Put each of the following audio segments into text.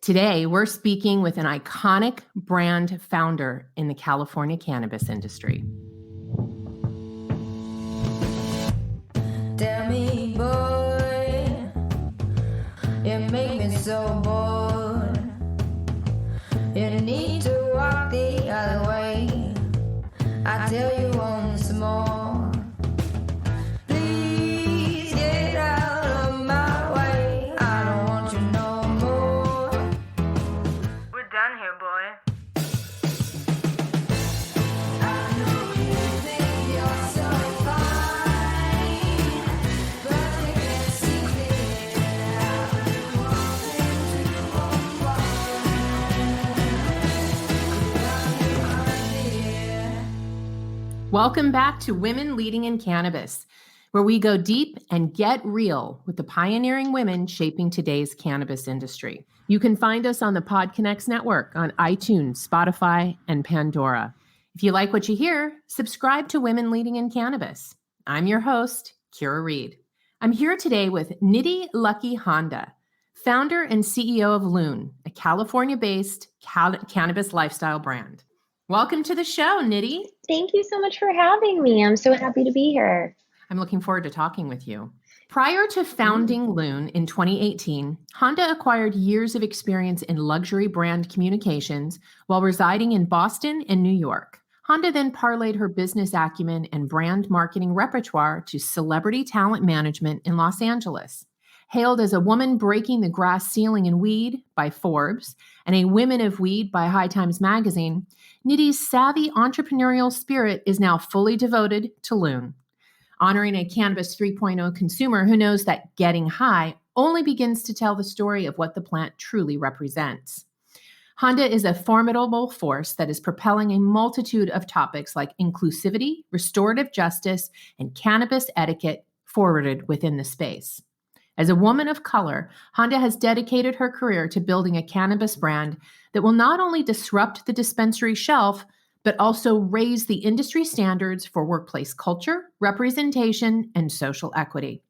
Today, we're speaking with an iconic brand founder in the California cannabis industry. Tell me, boy, you make me so bored. You need to walk the other way. I tell you once more. Please get out of my way. I don't want you no more. We're done here, boy. I know you think you're so fine, but you can't see clear. I've been walking to Welcome back to Women Leading in Cannabis, where we go deep and get real with the pioneering women shaping today's cannabis industry. You can find us on the PodConX network on iTunes, Spotify, and Pandora. If you like what you hear, subscribe to Women Leading in Cannabis. I'm your host, Kyra Reed. I'm here today with Nidhi-lucky-handa, founder and CEO of Leune, a California-based cannabis lifestyle brand. Welcome to the show, Nidhi. Thank you so much for having me. I'm so happy to be here. I'm looking forward to talking with you. Prior to founding Leune in 2018, Handa acquired years of experience in luxury brand communications while residing in Boston and New York. Handa then parlayed her business acumen and brand marketing repertoire to celebrity talent management in Los Angeles. Hailed as a woman breaking the glass ceiling in weed by Forbes and a Women of Weed by High Times Magazine, Nidhi's savvy entrepreneurial spirit is now fully devoted to Leune, honoring a Cannabis 3.0 consumer who knows that getting high only begins to tell the story of what the plant truly represents. Handa is a formidable force that is propelling a multitude of topics like inclusivity, restorative justice, and cannabis etiquette forwarded within the space. As a woman of color, Handa has dedicated her career to building a cannabis brand that will not only disrupt the dispensary shelf, but also raise the industry standards for workplace culture, representation, and social equity.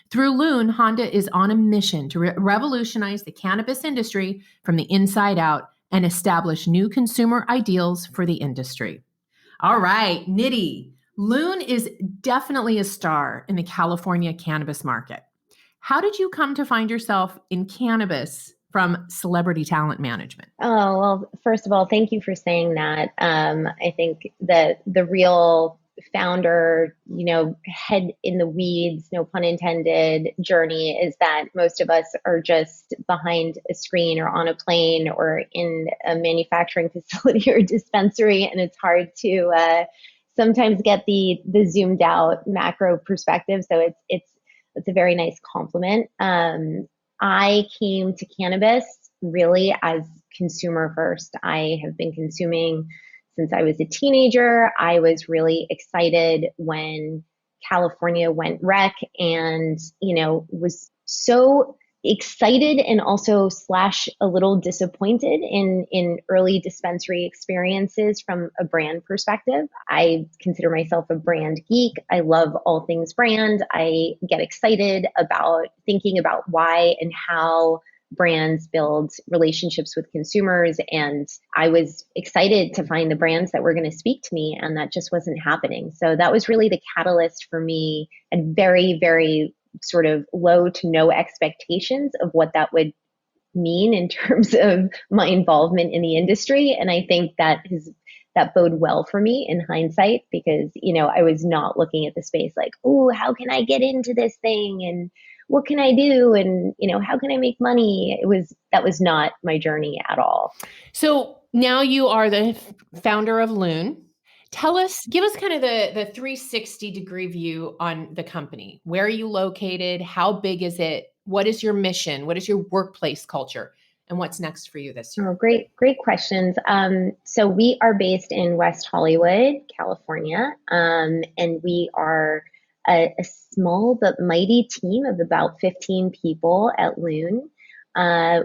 Through Leune, Handa is on a mission to revolutionize the cannabis industry from the inside out and establish new consumer ideals for the industry. All right, Nidhi, Leune is definitely a star in the California cannabis market. How did you come to find yourself in cannabis from celebrity talent management? Oh, well, first of all, thank you for saying that. I think that the real founder, head in the weeds, no pun intended, journey is that most of us are just behind a screen or on a plane or in a manufacturing facility or dispensary, and it's hard to sometimes get the zoomed out macro perspective. So it's a very nice compliment. I came to cannabis really as consumer first. I have been consuming since I was a teenager. I was really excited when California went rec and, was so excited and also / a little disappointed in early dispensary experiences from a brand perspective. I consider myself a brand geek. I love all things brand. I get excited about thinking about why and how brands build relationships with consumers. And I was excited to find the brands that were going to speak to me, and that just wasn't happening. So that was really the catalyst for me, and very, very sort of low to no expectations of what that would mean in terms of my involvement in the industry. And I think that bode well for me in hindsight, because, I was not looking at the space like, oh, how can I get into this thing? And what can I do? And, how can I make money? That was not my journey at all. So now you are the founder of Leune. Give us kind of the 360-degree view on the company. Where are you located? How big is it? What is your mission? What is your workplace culture? And what's next for you this year? Oh, great questions. So we are based in West Hollywood, California, and we are a small but mighty team of about 15 people at Leune.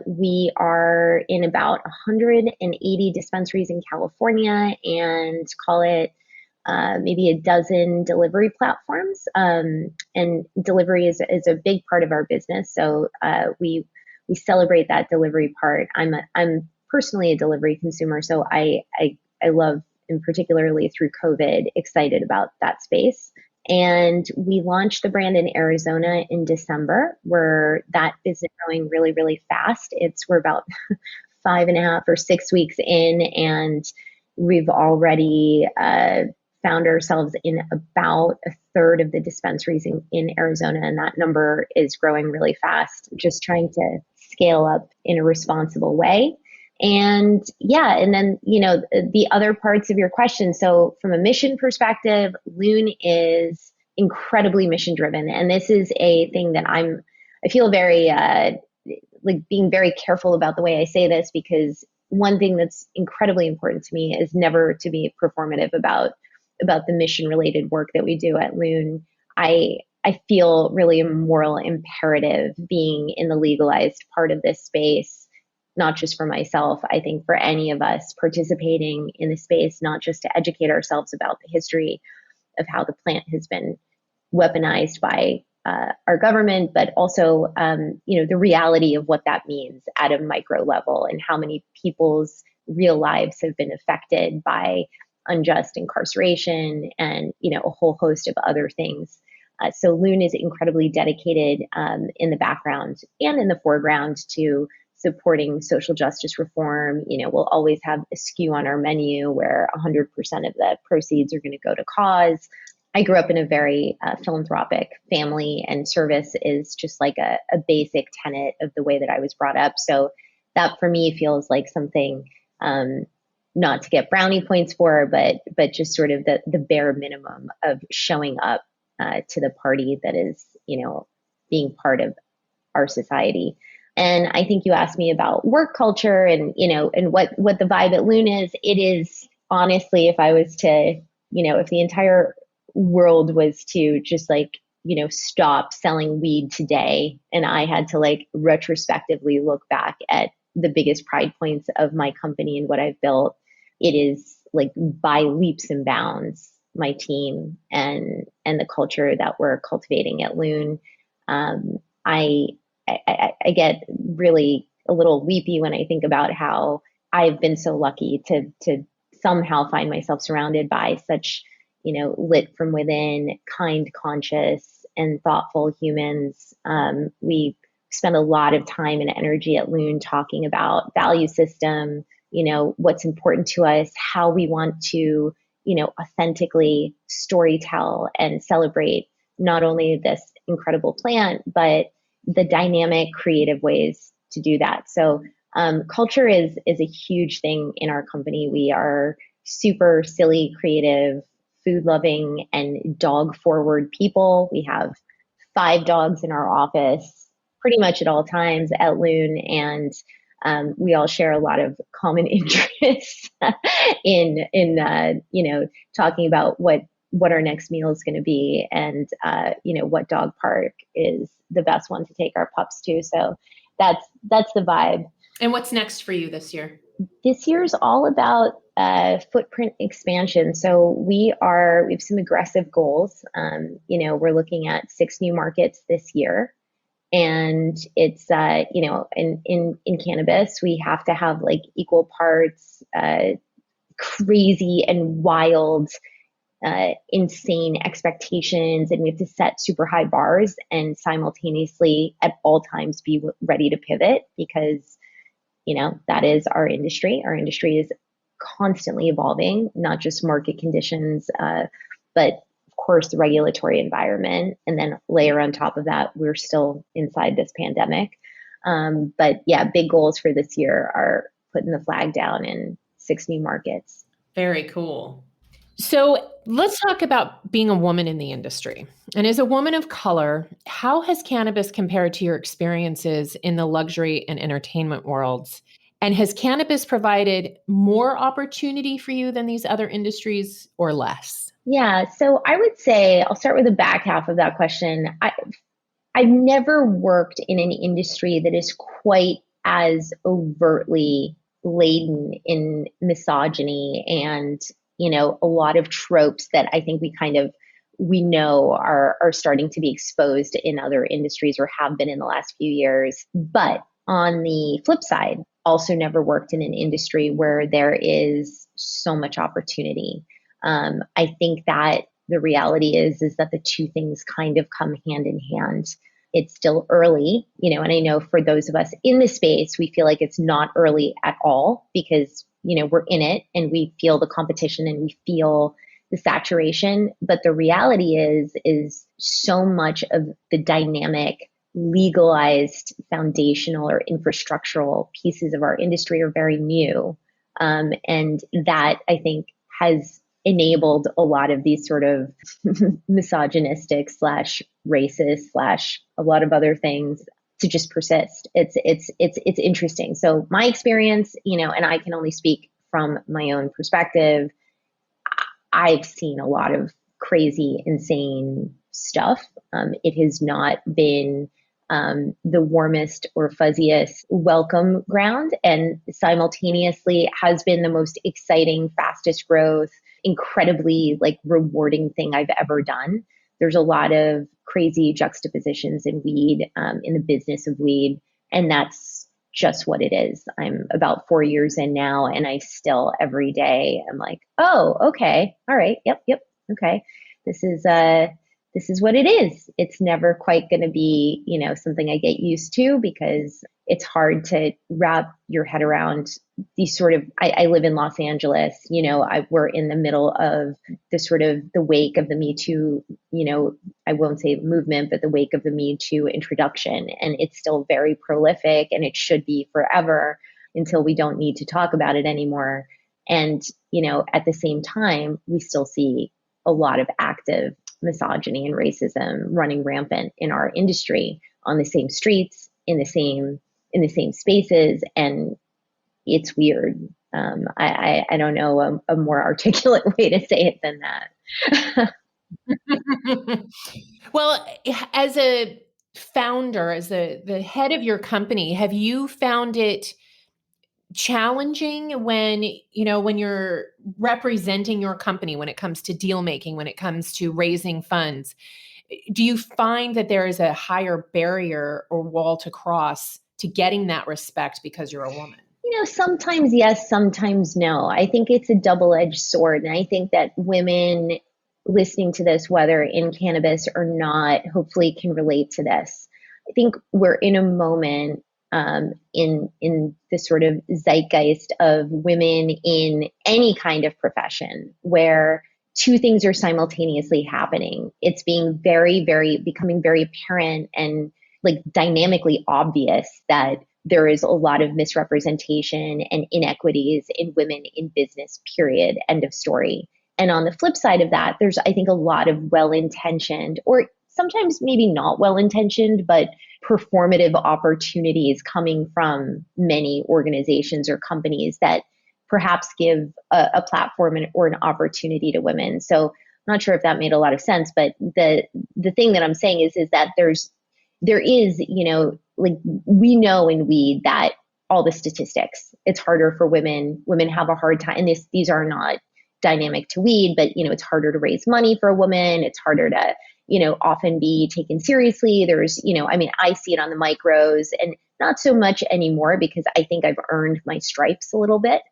We are in about 180 dispensaries in California, and call it maybe a dozen delivery platforms. And delivery is a big part of our business. So we we celebrate that delivery part. I'm personally a delivery consumer, so I love, and particularly through COVID, excited about that space. And we launched the brand in Arizona in December, where that business is growing really, really fast. We're about 5.5 or 6 weeks in, and we've already found ourselves in about a third of the dispensaries in Arizona, and that number is growing really fast. Just trying to scale up in a responsible way. And yeah, and then, the other parts of your question. So from a mission perspective, Leune is incredibly mission driven. And this is a thing that I feel very, like being very careful about the way I say this, because one thing that's incredibly important to me is never to be performative about the mission related work that we do at Leune. I feel really a moral imperative being in the legalized part of this space, not just for myself. I think for any of us participating in the space, not just to educate ourselves about the history of how the plant has been weaponized by our government, but also, the reality of what that means at a micro level and how many people's real lives have been affected by unjust incarceration and, a whole host of other things. So Leune is incredibly dedicated in the background and in the foreground to supporting social justice reform. We'll always have a SKU on our menu where 100% of the proceeds are going to go to cause. I grew up in a very philanthropic family, and service is just like a basic tenet of the way that I was brought up. So that for me feels like something not to get brownie points for, but just sort of the bare minimum of showing up to the party that is, being part of our society. And I think you asked me about work culture and, and what the vibe at Leune is. It is honestly, if I was to, if the entire world was to just stop selling weed today, and I had to retrospectively look back at the biggest pride points of my company and what I've built, it is by leaps and bounds my team and the culture that we're cultivating at Leune. I get really a little weepy when I think about how I've been so lucky to somehow find myself surrounded by such, lit from within, kind, conscious, and thoughtful humans. We spend a lot of time and energy at Leune talking about value system, what's important to us, how we want to, authentically storytell and celebrate not only this incredible plant, but the dynamic, creative ways to do that. So culture is a huge thing in our company. We are super silly, creative, food-loving, and dog-forward people. We have 5 dogs in our office pretty much at all times at Leune, and we all share a lot of common interests in talking about what our next meal is going to be, and what dog park is the best one to take our pups to. So that's the vibe. And what's next for you this year? This year's all about footprint expansion. So we have some aggressive goals. We're looking at 6 new markets this year. And it's, in cannabis, we have to have equal parts crazy and wild, insane expectations. And we have to set super high bars and simultaneously at all times be ready to pivot, because, that is our industry. Our industry is constantly evolving, not just market conditions, but of course the regulatory environment. And then layer on top of that, we're still inside this pandemic. But yeah, big goals for this year are putting the flag down in 6 new markets. Very cool. So let's talk about being a woman in the industry. And as a woman of color, how has cannabis compared to your experiences in the luxury and entertainment worlds? And has cannabis provided more opportunity for you than these other industries, or less? Yeah, so I would say, I'll start with the back half of that question. I've never worked in an industry that is quite as overtly laden in misogyny and, a lot of tropes that I think we know are starting to be exposed in other industries or have been in the last few years. But on the flip side, also never worked in an industry where there is so much opportunity. I think that the reality is that the two things kind of come hand in hand. It's still early, and I know for those of us in the space, we feel like it's not early at all because, we're in it and we feel the competition and we feel the saturation. But the reality is so much of the dynamic, legalized, foundational or infrastructural pieces of our industry are very new. And that I think has enabled a lot of these sort of misogynistic / racist / a lot of other things to just persist. It's interesting. So my experience, and I can only speak from my own perspective, I've seen a lot of crazy, insane stuff. It has not been the warmest or fuzziest welcome ground, and simultaneously has been the most exciting, fastest growth, incredibly rewarding thing I've ever done. There's a lot of crazy juxtapositions in weed, in the business of weed, and that's just what it is. I'm about 4 years in now, and I still every day I'm like, oh, okay, all right, yep, okay, this is what it is. It's never quite going to be, something I get used to because it's hard to wrap your head around these sort of, I live in Los Angeles, we're in the middle of the sort of the wake of the Me Too, I won't say movement, but the wake of the Me Too introduction. And it's still very prolific and it should be forever until we don't need to talk about it anymore. And, at the same time, we still see a lot of active misogyny and racism running rampant in our industry on the same streets, in the same spaces. And it's weird. I don't know a more articulate way to say it than that. Well, as a founder, as the head of your company, have you found it challenging when you're representing your company, when it comes to deal making, when it comes to raising funds? Do you find that there is a higher barrier or wall to cross to getting that respect because you're a woman? Sometimes yes, sometimes no. I think it's a double-edged sword. And I think that women listening to this, whether in cannabis or not, hopefully can relate to this. I think we're in a moment in the sort of zeitgeist of women in any kind of profession where two things are simultaneously happening. It's being becoming very apparent and dynamically obvious that there is a lot of misrepresentation and inequities in women in business, period, end of story. And on the flip side of that, there's, I think, a lot of well-intentioned, or sometimes maybe not well-intentioned, but performative opportunities coming from many organizations or companies that perhaps give a platform or an opportunity to women. So I'm not sure if that made a lot of sense, but the thing that I'm saying is that there is, we know in weed that all the statistics, it's harder for women. Women have a hard time, and these are not dynamic to weed, but, it's harder to raise money for a woman. It's harder to, often be taken seriously. There's, I see it on the micros and not so much anymore because I think I've earned my stripes a little bit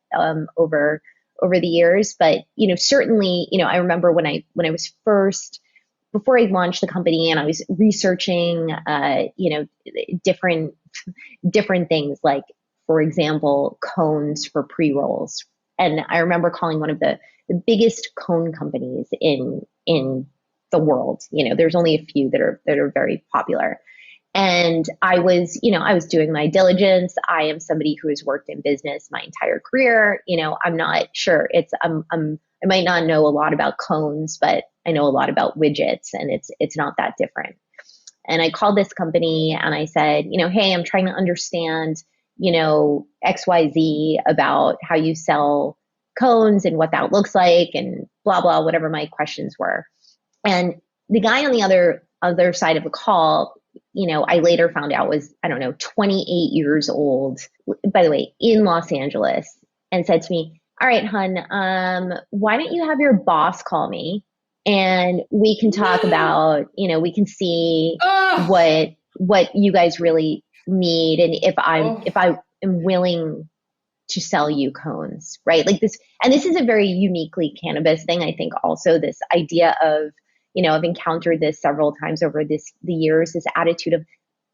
over the years. But, certainly, I remember when I was first, before I launched the company and I was researching, different things like, for example, cones for pre-rolls. And I remember calling one of the biggest cone companies in the world. There's only a few that are very popular. And I was doing my diligence. I am somebody who has worked in business my entire career. I'm not sure I might not know a lot about cones, but I know a lot about widgets, and it's not that different. And I called this company and I said, hey, I'm trying to understand, XYZ about how you sell cones and what that looks like and blah, blah, whatever my questions were. And the guy on the other side of the call, I later found out was, 28 years old, by the way, in Los Angeles, and said to me, all right, hun, why don't you have your boss call me and we can talk about, we can see what you guys really need, and if Oh. I am willing to sell you cones, right? Like this, and this is a very uniquely cannabis thing. I think also this idea of, I've encountered this several times over the years, this attitude of,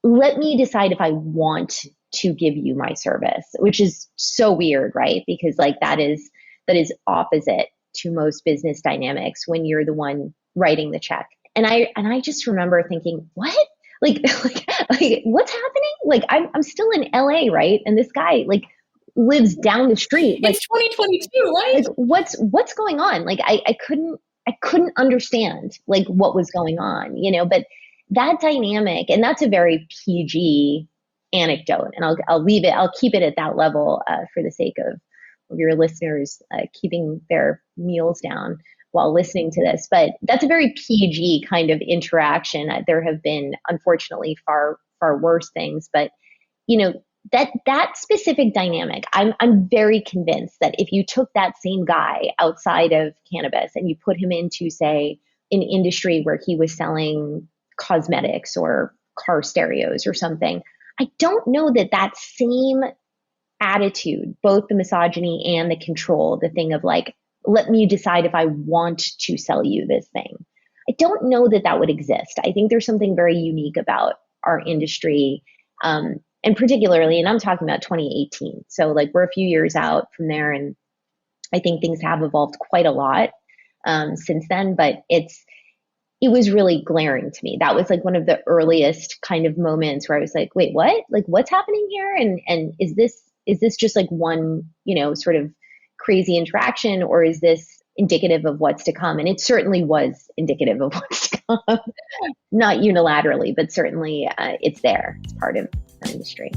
let me decide if I want to give you my service, which is so weird, right? Because like that is opposite to most business dynamics when you're the one writing the check. And I just remember thinking, what? Like, like what's happening? Like I'm still in LA, right? And this guy like lives down the street. Like It's 2022, right? like what's going on? Like I couldn't understand like what was going on, but that dynamic, and that's a very PG anecdote, and I'll leave it, I'll keep it at that level for the sake of your listeners keeping their meals down while listening to this. But that's a very PG kind of interaction. There have been, unfortunately, far worse things, but that specific dynamic, I'm very convinced that if you took that same guy outside of cannabis and you put him into, say, an industry where he was selling cosmetics or car stereos or something, I don't know that same attitude, both the misogyny and the control, the thing of like, let me decide if I want to sell you this thing, I don't know that would exist. I think there's something very unique about our industry. And particularly, and I'm talking about 2018. So like we're a few years out from there, and I think things have evolved quite a lot since then, but it was really glaring to me. That was like one of the earliest kind of moments where I was like, wait, what? Like what's happening here? And is this just like one, sort of crazy interaction, or is this indicative of what's to come? And it certainly was indicative of what's to come. Not unilaterally, but certainly it's there. It's part of our industry.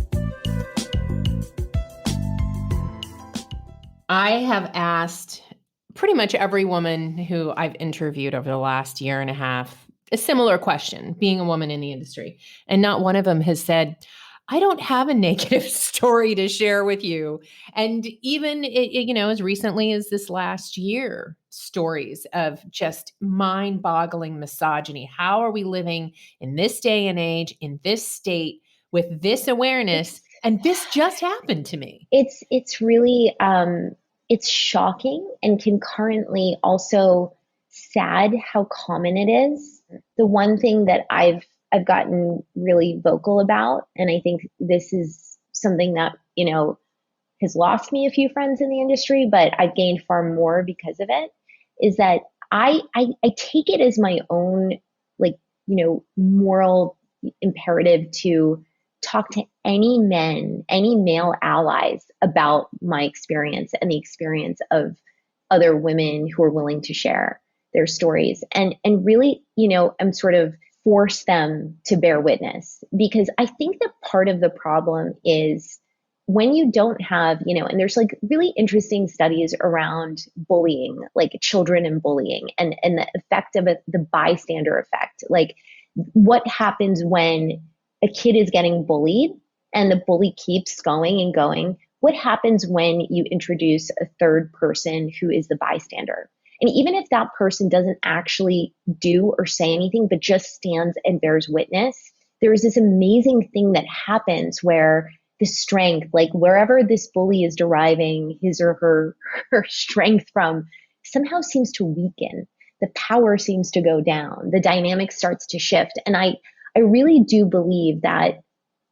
I have asked pretty much every woman who I've interviewed over the last year and a half a similar question, being a woman in the industry. And not one of them has said, I don't have a negative story to share with you. And even, as recently as this last year, stories of just mind-boggling misogyny. How are we living in this day and age, in this state, with this awareness? And this just happened to me. It's really, it's shocking and concurrently also sad how common it is. The one thing that I've gotten really vocal about, and I think this is something that, has lost me a few friends in the industry, but I've gained far more because of it, is that I take it as my own, like, moral imperative to talk to any men, any male allies about my experience and the experience of other women who are willing to share their stories, and really, I'm sort of force them to bear witness, because I think that part of the problem is when you don't have, and there's like really interesting studies around bullying, like children and bullying, and the effect of it, the bystander effect, like what happens when a kid is getting bullied and the bully keeps going and going. What happens when you introduce a third person who is the bystander? And even if that person doesn't actually do or say anything, but just stands and bears witness, there is this amazing thing that happens where the strength, like wherever this bully is deriving his or her strength from, somehow seems to weaken. The power seems to go down. The dynamic starts to shift. And I really do believe that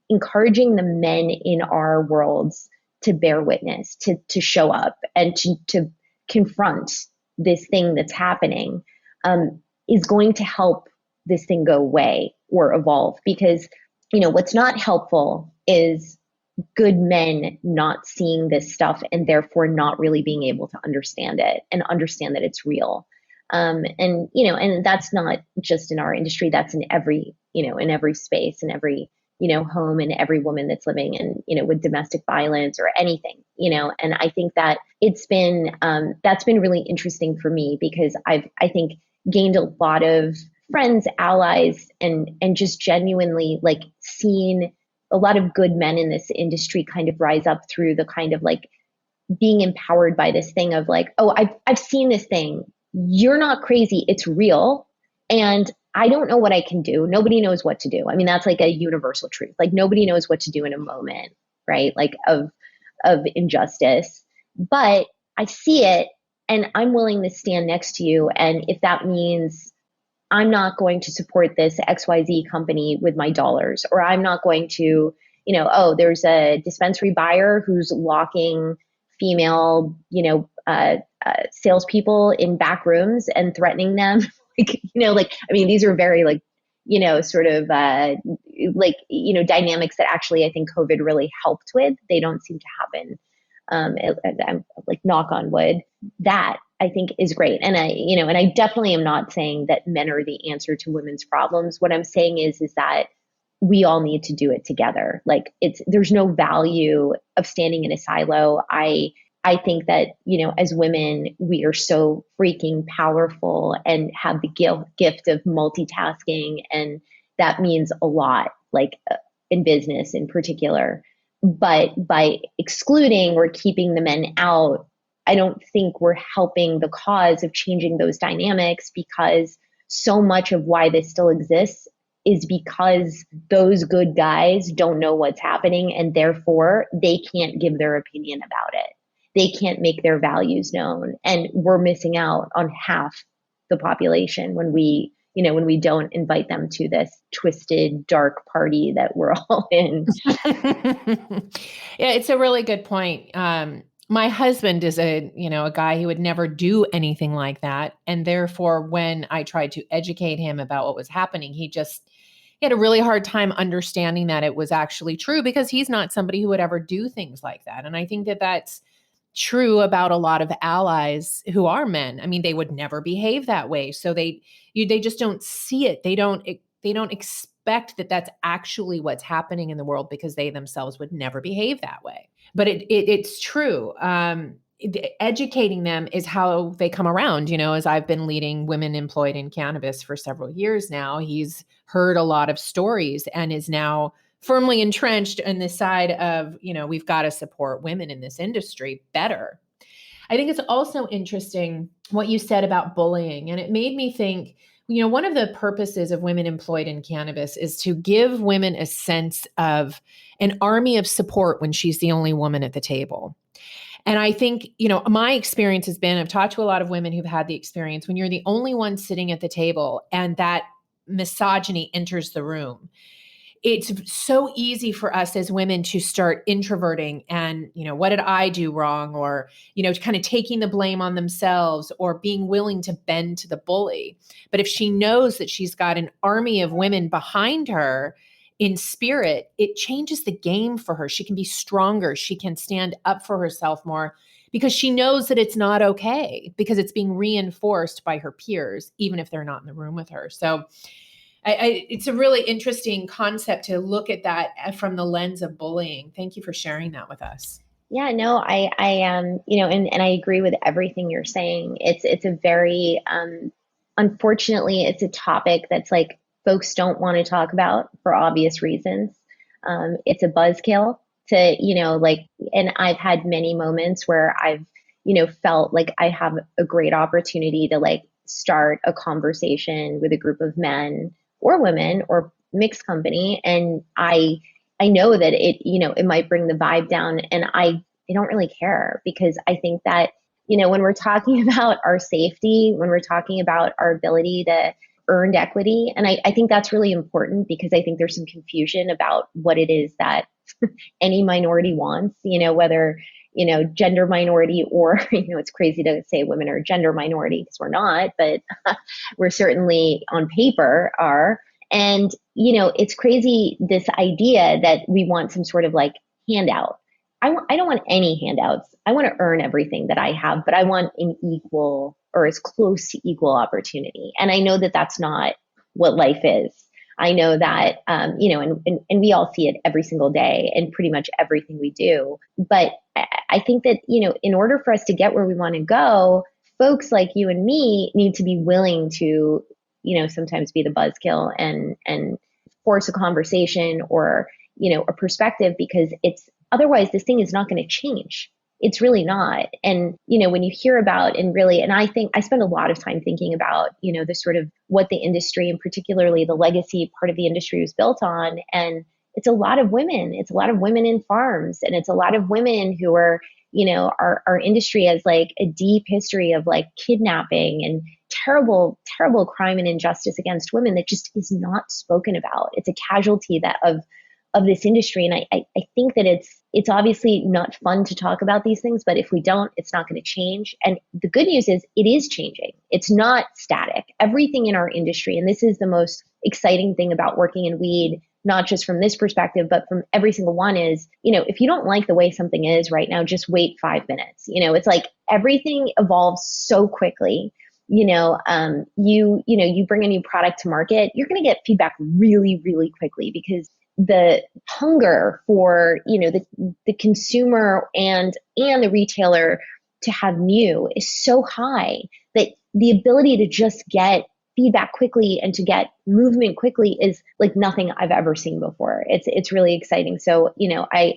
encouraging the men in our worlds to bear witness, to show up, and to confront this thing that's happening is going to help this thing go away or evolve. Because, what's not helpful is good men not seeing this stuff and therefore not really being able to understand it and understand that it's real. And that's not just in our industry, that's in every, in every space, in every, home, and every woman that's living in, with domestic violence or anything, and I think that it's been, that's been really interesting for me, because I think gained a lot of friends, allies, and just genuinely like seen a lot of good men in this industry kind of rise up through the kind of like being empowered by this thing of like, oh, I've seen this thing. You're not crazy. It's real. And I don't know what I can do. Nobody knows what to do. I mean, that's like a universal truth. Like nobody knows what to do in a moment, right? Like of injustice. But I see it and I'm willing to stand next to you. And if that means I'm not going to support this XYZ company with my dollars, or I'm not going to, oh, there's a dispensary buyer who's locking female, salespeople in back rooms and threatening them. I mean, these are very sort of dynamics that actually I think COVID really helped with. They don't seem to happen. I'm like knock on wood. That I think is great. And I definitely am not saying that men are the answer to women's problems. What I'm saying is that we all need to do it together. Like there's no value of standing in a silo. I think that, as women, we are so freaking powerful and have the gift of multitasking. And that means a lot, like in business in particular. But by excluding or keeping the men out, I don't think we're helping the cause of changing those dynamics, because so much of why this still exists is because those good guys don't know what's happening, and therefore they can't give their opinion about it. They can't make their values known. And we're missing out on half the population when we don't invite them to this twisted, dark party that we're all in. Yeah, it's a really good point. My husband is a guy who would never do anything like that. And therefore, when I tried to educate him about what was happening, he had a really hard time understanding that it was actually true, because he's not somebody who would ever do things like that. And I think that that's true about a lot of allies who are men. I mean, they would never behave that way. So they just don't see it. They don't expect that that's actually what's happening in the world, because they themselves would never behave that way. But it's true. Educating them is how they come around. As I've been leading women employed in cannabis for several years now, he's heard a lot of stories and is now firmly entrenched in the side of, we've got to support women in this industry better. I think it's also interesting what you said about bullying. And it made me think, one of the purposes of women employed in cannabis is to give women a sense of an army of support when she's the only woman at the table. And I think, my experience has been, I've talked to a lot of women who've had the experience when you're the only one sitting at the table and that misogyny enters the room. It's so easy for us as women to start introverting and, what did I do wrong? Or, kind of taking the blame on themselves, or being willing to bend to the bully. But if she knows that she's got an army of women behind her in spirit, it changes the game for her. She can be stronger. She can stand up for herself more, because she knows that it's not okay, because it's being reinforced by her peers, even if they're not in the room with her. So it's a really interesting concept to look at that from the lens of bullying. Thank you for sharing that with us. Yeah, no, I and I agree with everything you're saying. It's a very, unfortunately, it's a topic that's like folks don't want to talk about for obvious reasons. It's a buzzkill to, and I've had many moments where I've, felt like I have a great opportunity to start a conversation with a group of men or women or mixed company. And I know that it might bring the vibe down, and I don't really care, because I think that, when we're talking about our safety, when we're talking about our ability to earn equity, and I think that's really important, because I think there's some confusion about what it is that any minority wants, whether, gender minority or, it's crazy to say women are gender minority, because we're not, but we're certainly on paper are. And, it's crazy, this idea that we want some sort of handout. I don't want any handouts. I want to earn everything that I have, but I want an equal, or as close to equal, opportunity. And I know that that's not what life is. I know that, and we all see it every single day in pretty much everything we do. But I think that, in order for us to get where we want to go, folks like you and me need to be willing to, sometimes be the buzzkill and force a conversation or, a perspective, because otherwise this thing is not going to change. it's really not. And, when you hear about and I think I spend a lot of time thinking about, the sort of what the industry and particularly the legacy part of the industry was built on. And it's a lot of women. It's a lot of women in farms, and it's a lot of women who are, our industry has like a deep history of like kidnapping and terrible, terrible crime and injustice against women that just is not spoken about. It's a casualty of this industry. And I think that it's obviously not fun to talk about these things, but if we don't, it's not going to change. And the good news is it is changing. It's not static. Everything in our industry, and this is the most exciting thing about working in weed, not just from this perspective, but from every single one is, if you don't like the way something is right now, just wait 5 minutes. It's like everything evolves so quickly. You bring a new product to market, you're going to get feedback really, really quickly because the hunger for, the consumer and the retailer to have new is so high that the ability to just get feedback quickly and to get movement quickly is like nothing I've ever seen before. It's really exciting. So, I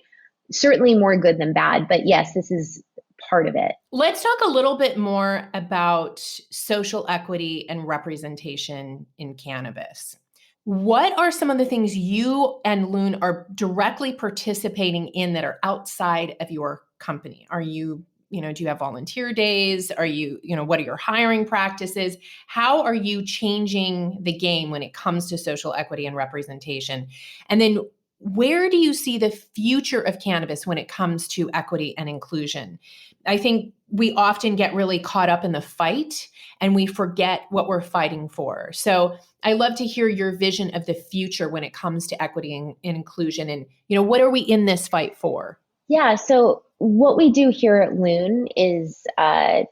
certainly more good than bad, but yes, this is part of it. Let's talk a little bit more about social equity and representation in cannabis. What are some of the things you and Leune are directly participating in that are outside of your company? Are you, do you have volunteer days? Are you, what are your hiring practices? How are you changing the game when it comes to social equity and representation? And then where do you see the future of cannabis when it comes to equity and inclusion? I think we often get really caught up in the fight and we forget what we're fighting for. So I love to hear your vision of the future when it comes to equity and inclusion, and what are we in this fight for? Yeah, so what we do here at Leune is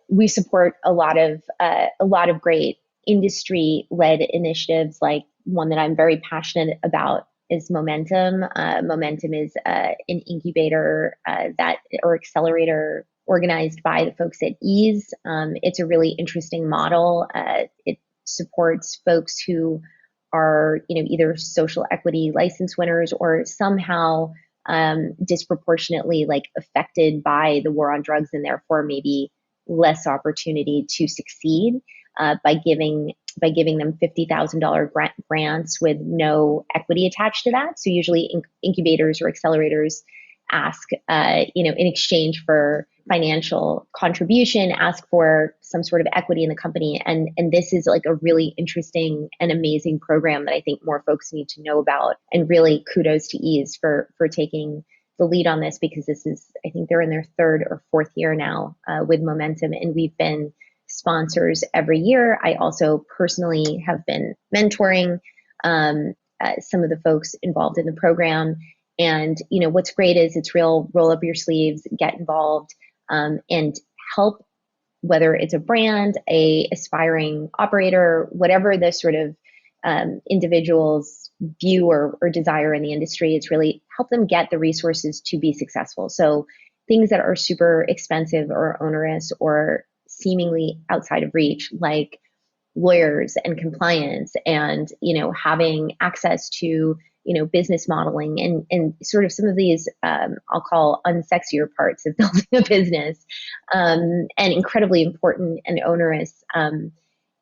we support a lot of great industry-led initiatives. Like one that I'm very passionate about is Momentum. Momentum is an incubator or accelerator organized by the folks at Ease. It's a really interesting model. It supports folks who are, either social equity license winners or somehow disproportionately affected by the war on drugs and therefore maybe less opportunity to succeed by giving them $50,000 grants with no equity attached to that. So usually incubators or accelerators ask, in exchange for financial contribution, ask for some sort of equity in the company. And this is like a really interesting and amazing program that I think more folks need to know about. And really kudos to Ease for taking the lead on this, because this is, I think they're in their third or fourth year now with Momentum. And we've been sponsors every year. I also personally have been mentoring some of the folks involved in the program. And, what's great is it's real roll up your sleeves, get involved, and help, whether it's a brand, a aspiring operator, whatever the sort of individual's view or desire in the industry, it's really help them get the resources to be successful. So things that are super expensive or onerous or seemingly outside of reach, like lawyers and compliance and, having access to business modeling and sort of some of these, I'll call unsexier parts of building a business, and incredibly important and onerous.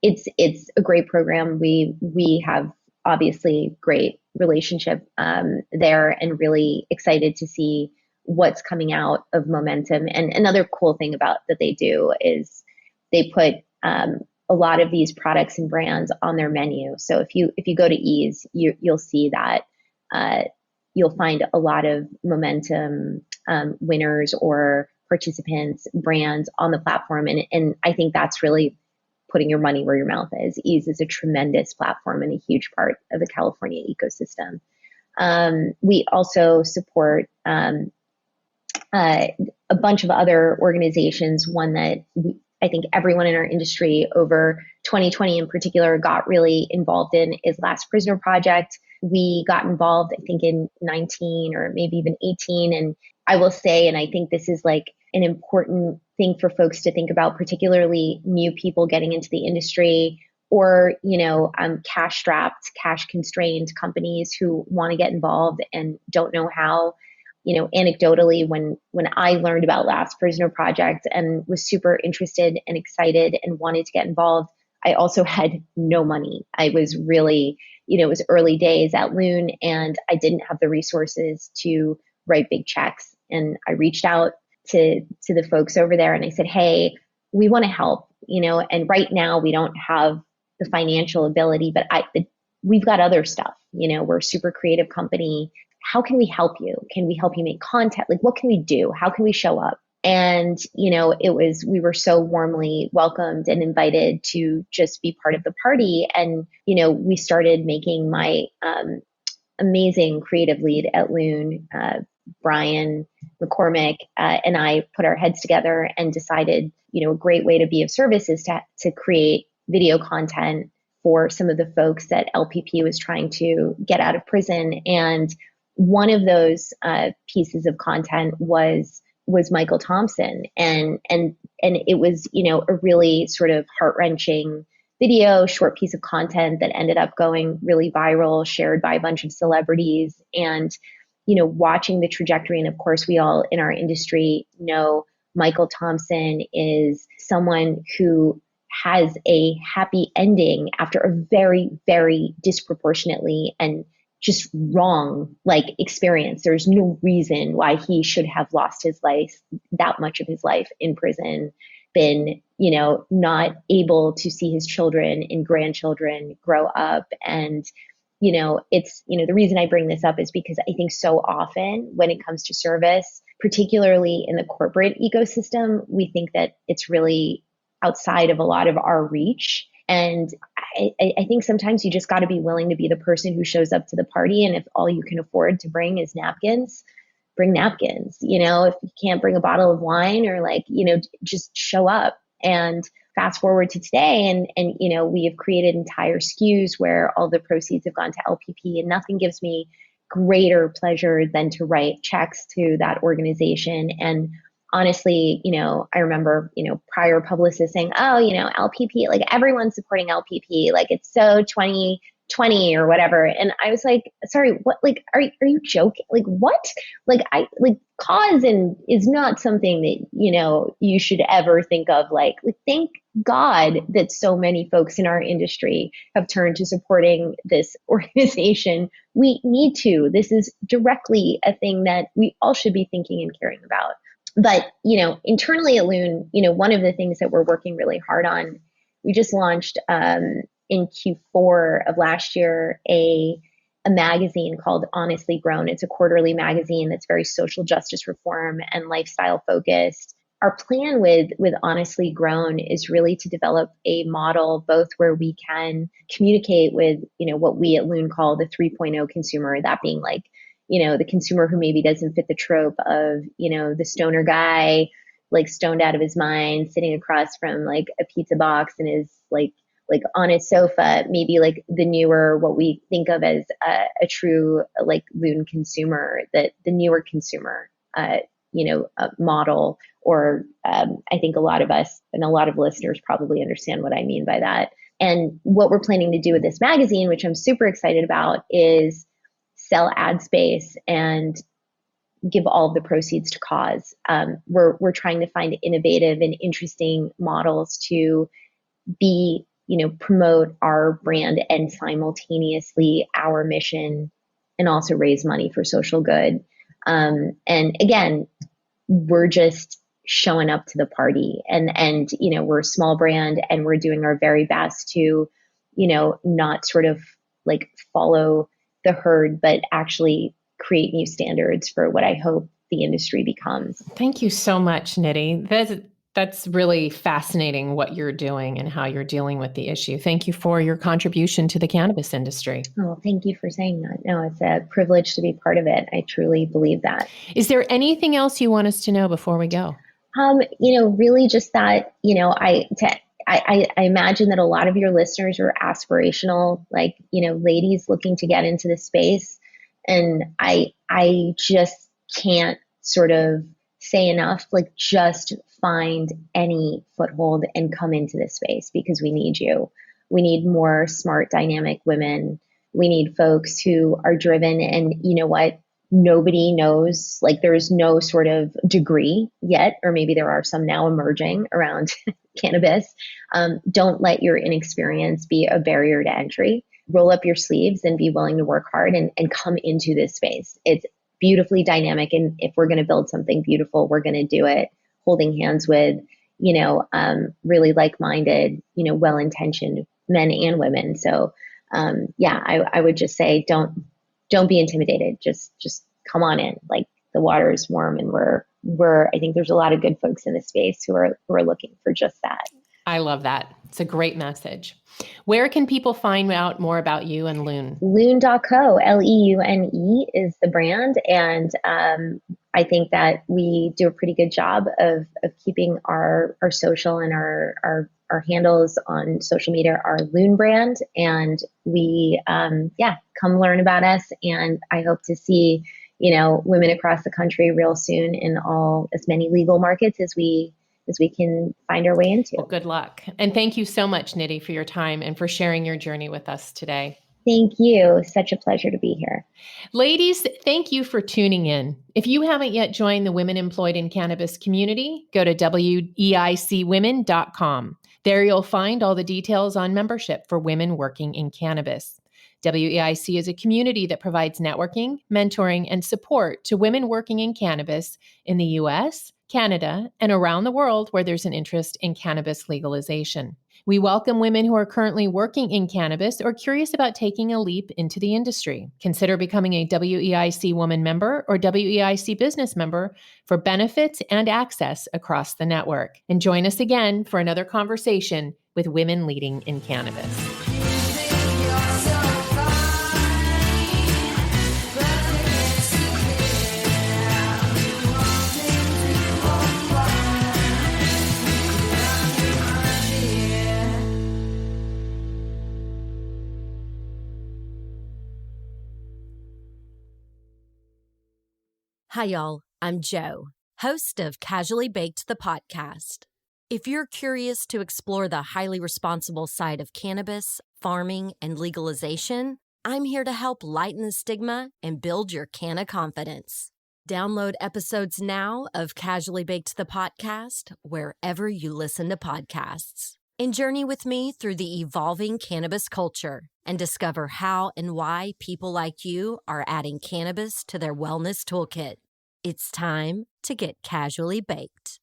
It's a great program. We have obviously great relationship there, and really excited to see what's coming out of Momentum. And another cool thing about that they do is they put a lot of these products and brands on their menu. So if you go to Ease, you'll see that you'll find a lot of Momentum winners or participants, brands on the platform. And I think that's really putting your money where your mouth is. Ease is a tremendous platform and a huge part of the California ecosystem. We also support a bunch of other organizations. One that I think everyone in our industry over 2020 in particular got really involved in is Last Prisoner Project. We got involved, I think, in 19 or maybe even 18. And I will say, and I think this is like an important thing for folks to think about, particularly new people getting into the industry or, cash strapped, cash constrained companies who want to get involved and don't know how. anecdotally, when I learned about Last Prisoner Project and was super interested and excited and wanted to get involved, I also had no money. I was really, it was early days at Leune, and I didn't have the resources to write big checks. And I reached out to the folks over there and I said, hey, we want to help, and right now we don't have the financial ability, but we've got other stuff. We're a super creative company. How can we help you? Can we help you make content? Like, what can we do? How can we show up? And, we were so warmly welcomed and invited to just be part of the party. And, we started making my amazing creative lead at Leune, Brian McCormick, and I put our heads together and decided, a great way to be of service is to create video content for some of the folks that LPP was trying to get out of prison. And one of those pieces of content was Michael Thompson, and it was a really sort of heart-wrenching video, short piece of content that ended up going really viral, shared by a bunch of celebrities, and watching the trajectory. And of course, we all in our industry know Michael Thompson is someone who has a happy ending after a very, very disproportionately and just wrong experience. There's no reason why he should have lost his life, that much of his life in prison, been, not able to see his children and grandchildren grow up. And, it's, the reason I bring this up is because I think so often when it comes to service, particularly in the corporate ecosystem, we think that it's really outside of a lot of our reach. And I think sometimes you just got to be willing to be the person who shows up to the party. And if all you can afford to bring is napkins, bring napkins. If you can't bring a bottle of wine or just show up. And fast forward to today, and we have created entire SKUs where all the proceeds have gone to LPP, and nothing gives me greater pleasure than to write checks to that organization. And honestly, I remember, prior publicists saying, oh, LPP, everyone's supporting LPP. It's so 2020 or whatever. And I was like, sorry, what, are you joking? What? Cause and is not something that, you should ever think of. Thank God that so many folks in our industry have turned to supporting this organization. We need to. This is directly a thing that we all should be thinking and caring about. But, internally at Leune, one of the things that we're working really hard on, we just launched in Q4 of last year a magazine called Honestly Grown. It's a quarterly magazine that's very social justice reform and lifestyle focused. Our plan with Honestly Grown is really to develop a model both where we can communicate with, what we at Leune call the 3.0 consumer, that being the consumer who maybe doesn't fit the trope of, the stoner guy, stoned out of his mind, sitting across from a pizza box and is on his sofa, maybe the newer, what we think of as a true Leune consumer, the newer consumer, model, or I think a lot of us and a lot of listeners probably understand what I mean by that. And what we're planning to do with this magazine, which I'm super excited about, is sell ad space and give all of the proceeds to cause. We're trying to find innovative and interesting models to be, promote our brand and simultaneously our mission, and also raise money for social good. And again, we're just showing up to the party, and we're a small brand, and we're doing our very best to, not sort of follow the herd, but actually create new standards for what I hope the industry becomes. Thank you so much, Nidhi. That's really fascinating what you're doing and how you're dealing with the issue. Thank you for your contribution to the cannabis industry. Oh, thank you for saying that. No, it's a privilege to be part of it. I truly believe that. Is there anything else you want us to know before we go? Really just that, I imagine that a lot of your listeners are aspirational, ladies looking to get into the space. And I just can't sort of say enough, just find any foothold and come into this space, because we need you. We need more smart, dynamic women. We need folks who are driven, and you know what? nobody knows, like there's no sort of degree yet, or maybe there are some now emerging around cannabis. Don't let your inexperience be a barrier to entry. Roll up your sleeves and be willing to work hard and come into this space. It's beautifully dynamic. And if we're going to build something beautiful, we're going to do it holding hands with, really like-minded, well-intentioned men and women. So, I would just say, don't be intimidated. Just come on in. Like, the water is warm, and I think there's a lot of good folks in this space who are looking for just that. I love that. It's a great message. Where can people find out more about you and Leune? Leune.co, Leune is the brand. And I think that we do a pretty good job of keeping our social and our handles on social media, our Leune brand. And we, come learn about us. And I hope to see, women across the country real soon in as many legal markets as we can find our way into. Well, good luck. And thank you so much, Nidhi, for your time and for sharing your journey with us today. Thank you. Such a pleasure to be here. Ladies, thank you for tuning in. If you haven't yet joined the Women Employed in Cannabis community, go to weicwomen.com. There you'll find all the details on membership for women working in cannabis. WEIC is a community that provides networking, mentoring, and support to women working in cannabis in the U.S., Canada, and around the world where there's an interest in cannabis legalization. We welcome women who are currently working in cannabis or curious about taking a leap into the industry. Consider becoming a WEIC Woman member or WEIC Business member for benefits and access across the network. And join us again for another conversation with women leading in cannabis. Hi, y'all. I'm Jo, host of Casually Baked, the podcast. If you're curious to explore the highly responsible side of cannabis, farming, and legalization, I'm here to help lighten the stigma and build your canna confidence. Download episodes now of Casually Baked, the podcast, wherever you listen to podcasts. And journey with me through the evolving cannabis culture and discover how and why people like you are adding cannabis to their wellness toolkit. It's time to get casually baked.